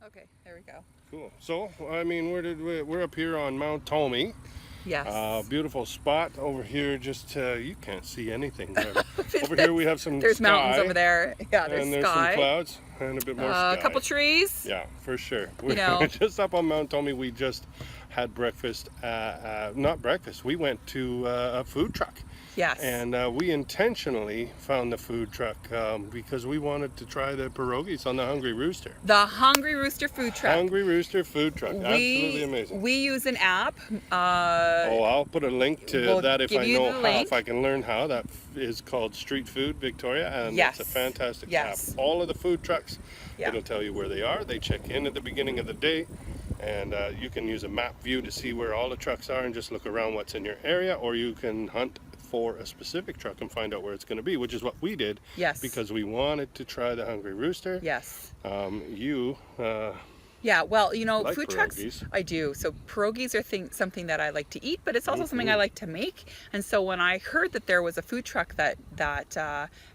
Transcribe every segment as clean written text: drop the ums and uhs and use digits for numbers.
Okay, there we go. Cool. So, I mean, we're up here on Mount Tommy. Yes. Beautiful spot over here. Just you can't see anything. Over here we have some There's mountains over sky, there. Yeah, there's and there's some sky. clouds, and a bit more A couple sky. trees. Yeah, for sure. You We're know. just up on Mount Tommy. We just had breakfast. Not breakfast. We went to a food truck. Yes. And we intentionally found the food truck because we wanted to try the pierogies on the Hungry Rooster. The Hungry Rooster food truck. Hungry Rooster food truck. Absolutely amazing. We use an app. Oh, I'll put a link to we'll that if give I you know the how, link. if I can learn how. That is called Street Food Victoria, and Yes. it's a fantastic Yes. app. All of the food trucks, Yeah. it'll tell you where they are. They check in at the beginning of the day, and you can use a map view to see where all the trucks are and just look around what's in your area, or you can hunt for a specific truck and find out where it's going to be, which is what we did. Yes. Because we wanted to try the Hungry Rooster. Yes. Yeah, well, like food pierogies. trucks, I do. So pierogies are something that I like to eat, but it's also something I like to make. And so when I heard that there was a food truck that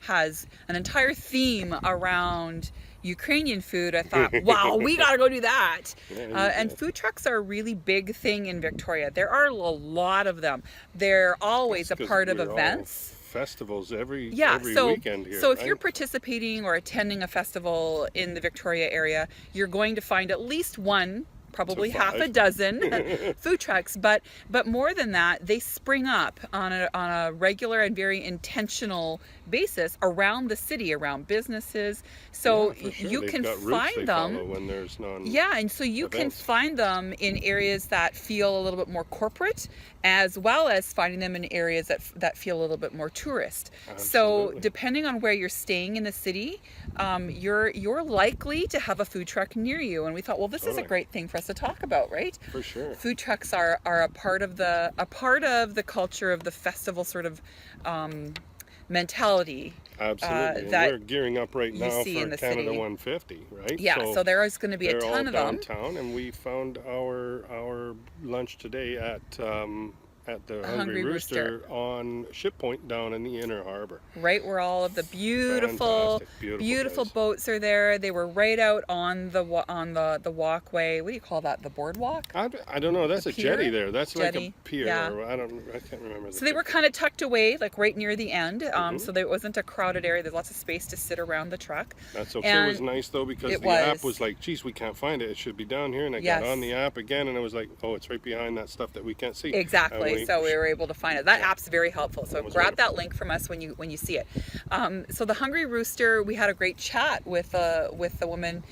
has an entire theme around Ukrainian food, I thought, wow, we gotta go do that. And food trucks are a really big thing in Victoria. There are a lot of them. They're always a part of events. Festivals every so weekend here. so if you're participating or attending a festival in the Victoria area, you're going to find at least one, probably half a dozen food trucks, but more than that, they spring up on a regular and very intentional basis around the city, around businesses. So you can find them when there's none. Yeah, and so you can find them in areas that feel a little bit more corporate, as well as finding them in areas that feel a little bit more tourist. Absolutely. So depending on where you're staying in the city, you're likely to have a food truck near you. And we thought, well, this is a great thing for us to talk about, right? For sure. Food trucks are a part of the culture of the festival sort of mentality. Absolutely. That we're gearing up right now for Canada city. 150, right? Yeah, so there is going to be a ton of them. Downtown, and we found our lunch today at the Hungry Rooster on Ship Point down in the Inner Harbor. Right where all of the beautiful boats are there. They were right out on the walkway. What do you call that? The boardwalk? I don't know. That's a jetty there. That's jetty. Like a pier. Yeah. I can't remember. So they were kind of tucked away, like right near the end. So there wasn't a crowded area. There's lots of space to sit around the truck. That's okay. And it was nice though because the app was like, geez, we can't find it. It should be down here. And I got on the app again, and it was like, oh, it's right behind that stuff that we can't see. Exactly. So we were able to find it. That app's very helpful. So grab that link from us when you see it. So the Hungry Rooster, we had a great chat with the woman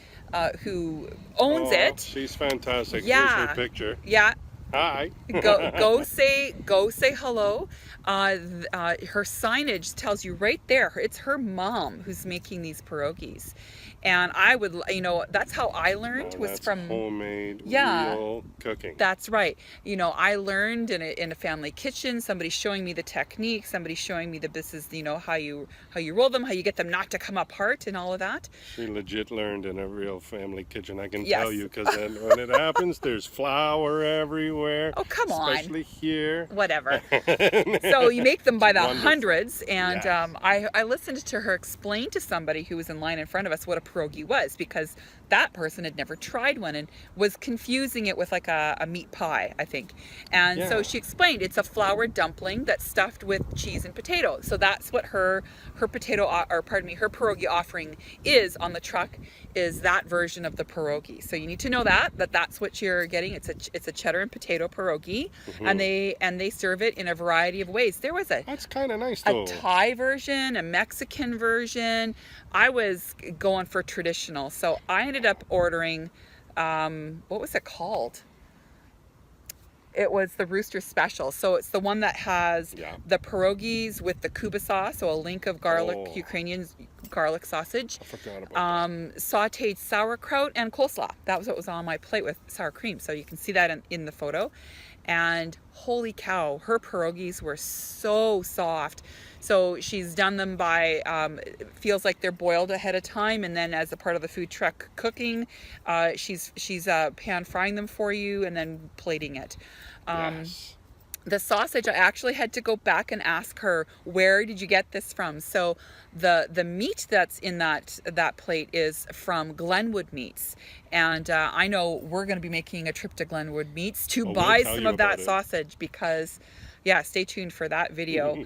who owns it. She's fantastic. Yeah. Here's her picture. Yeah. Hi. go say hello. Her signage tells you right there. It's her mom who's making these pierogies. And I would, that's how I learned was from homemade, real cooking. That's right. I learned in a family kitchen, somebody showing me the technique, somebody showing me that this is, how you roll them, how you get them not to come apart and all of that. She legit learned in a real family kitchen, I can tell you, because then when it happens, there's flour everywhere. Oh, come on. Especially here. Whatever. So you make them by the hundreds, and I listened to her explain to somebody who was in line in front of us what a pierogi was, because that person had never tried one and was confusing it with like a meat pie, I think. And so she explained it's a flour dumpling that's stuffed with cheese and potato. So that's what her pierogi offering is on the truck, is that version of the pierogi. So you need to know that's what you're getting. It's a cheddar and potato pierogi, and they serve it in a variety of ways. There was that's kind of nice though. A Thai version, a Mexican version. I was going for traditional, so I ended up ordering, what was it called? It was the Rooster Special. So it's the one that has the pierogies with the kuba sauce, so a link of garlic, Ukrainian garlic sausage, I forgot about sauteed sauerkraut, and coleslaw. That was what was on my plate with sour cream. So you can see that in the photo. And holy cow, her pierogies were so soft. So she's done them by, feels like they're boiled ahead of time, and then as a part of the food truck cooking, she's pan frying them for you and then plating it. The sausage, I actually had to go back and ask her, where did you get this from? So the meat that's in that plate is from Glenwood Meats, and I know we're going to be making a trip to Glenwood Meats to buy some of that sausage, because yeah, stay tuned for that video.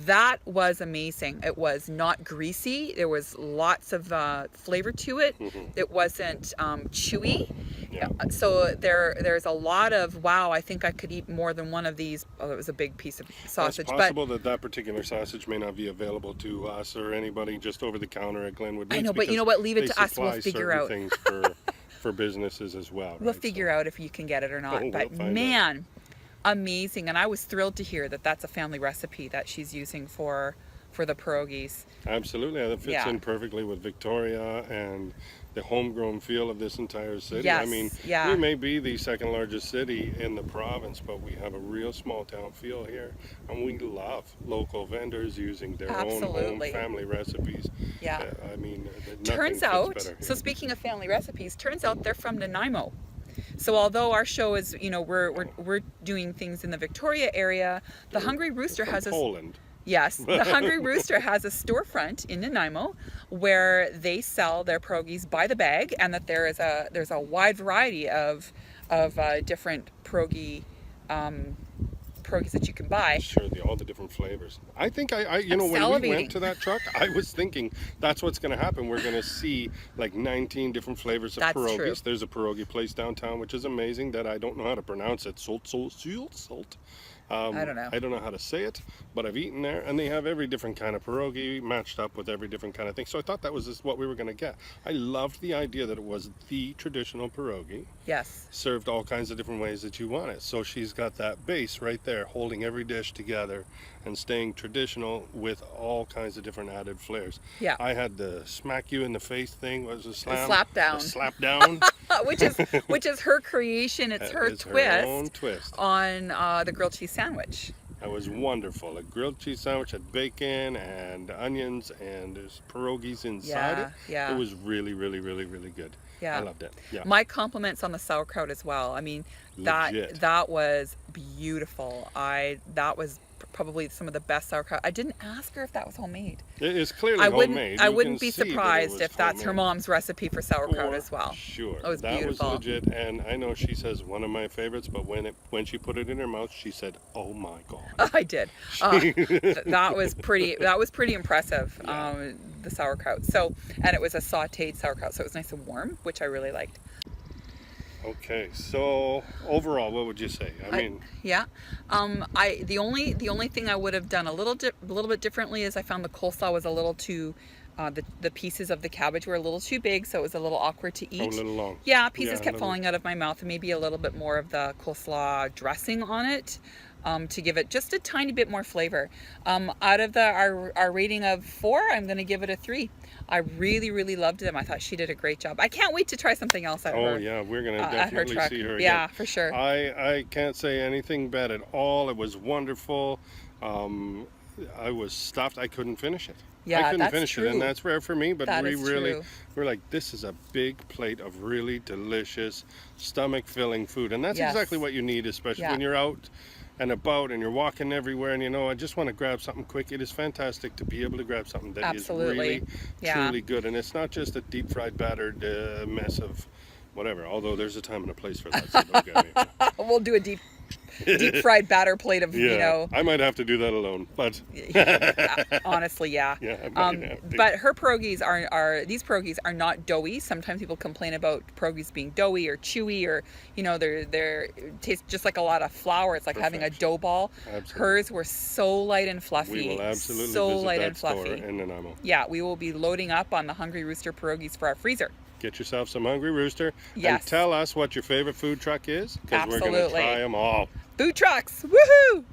That was amazing. It was not greasy. There was lots of flavor to it. It wasn't chewy. Yeah. So there's a lot of, wow, I think I could eat more than one of these. Oh, it was a big piece of sausage. It's possible that particular sausage may not be available to us or anybody just over the counter at Glenwood Meats. I know, but you know what? Leave it to us. We'll figure out. Things for businesses as well. We'll figure out if you can get it or not. But man, amazing. And I was thrilled to hear that that's a family recipe that she's using for the pierogies. Absolutely. That fits in perfectly with Victoria and the homegrown feel of this entire city. Yes, I mean, we may be the second largest city in the province, but we have a real small town feel here, and we love local vendors using their own home family recipes. Yeah. I mean, turns out, so speaking of family recipes, turns out they're from Nanaimo. So although our show is, you know, we're doing things in the Victoria area, the Hungry Rooster has Poland. Yes, the Hungry Rooster has a storefront in Nanaimo where they sell their pierogies by the bag, and that there's a wide variety of different pierogies that you can buy. Sure, all the different flavors. I think you know, when we went to that truck, I was thinking that's what's going to happen. We're going to see like 19 different flavors of pierogies. True. There's a pierogi place downtown, which is amazing, that I don't know how to pronounce it. Salt. I don't know how to say it, but I've eaten there, and they have every different kind of pierogi matched up with every different kind of thing. So I thought that was just what we were going to get. I loved the idea that it was the traditional pierogi. Yes. Served all kinds of different ways that you want it. So she's got that base right there, holding every dish together and staying traditional with all kinds of different added flares. Yeah. I had the smack you in the face thing. Was a slap down. A slap down. which is her creation. It's her twist, her own twist on the grilled cheese sandwich. That was wonderful. A grilled cheese sandwich had bacon and onions, and there's pierogies inside it. Yeah. It was really, really, really, really good. Yeah. I loved it. Yeah. My compliments on the sauerkraut as well. I mean, that was beautiful. That was probably some of the best sauerkraut. I didn't ask her if that was homemade. It is clearly homemade. I wouldn't be surprised if that's her mom's recipe for sauerkraut as well. Sure. It was beautiful. That was legit, and I know she says one of my favorites, but when she put it in her mouth, she said, "Oh my God." I did. That was pretty impressive. Yeah. The sauerkraut. So, and it was a sautéed sauerkraut, so it was nice and warm, which I really liked. Okay, so overall, what would you say? I mean, the only thing I would have done a little bit differently is I found the coleslaw was a little too, the pieces of the cabbage were a little too big, so it was a little awkward to eat. A little long. Yeah, pieces kept falling out of my mouth, and maybe a little bit more of the coleslaw dressing on it. To give it just a tiny bit more flavor. Out of our rating of 4, I'm going to give it a 3. I really, really loved them. I thought she did a great job. I can't wait to try something else at her. Oh yeah, we're going to definitely see her again. Yeah, for sure. I can't say anything bad at all. It was wonderful. I was stuffed. I couldn't finish it. Yeah, I couldn't finish true. it, and that's rare for me. But true. we're like, this is a big plate of really delicious, stomach-filling food, and that's exactly what you need, especially when you're out and about and you're walking everywhere, and I just want to grab something quick. It is fantastic to be able to grab something that is really truly good, and it's not just a deep fried battered mess of whatever, although there's a time and a place for that, so don't get me. We'll do a deep fried batter plate of I might have to do that alone, but honestly, I might have to. But her pierogies these pierogies are not doughy. Sometimes people complain about pierogies being doughy or chewy, or they're taste just like a lot of flour. It's like having a dough ball. Absolutely. Hers were so light and fluffy. We will absolutely so visit light that and fluffy. store in Nanaimo. Yeah, we will be loading up on the Hungry Rooster pierogies for our freezer. Get yourself some Hungry Rooster. Yes. And tell us what your favorite food truck is, because we're Absolutely. going to try them all. Food trucks, woohoo!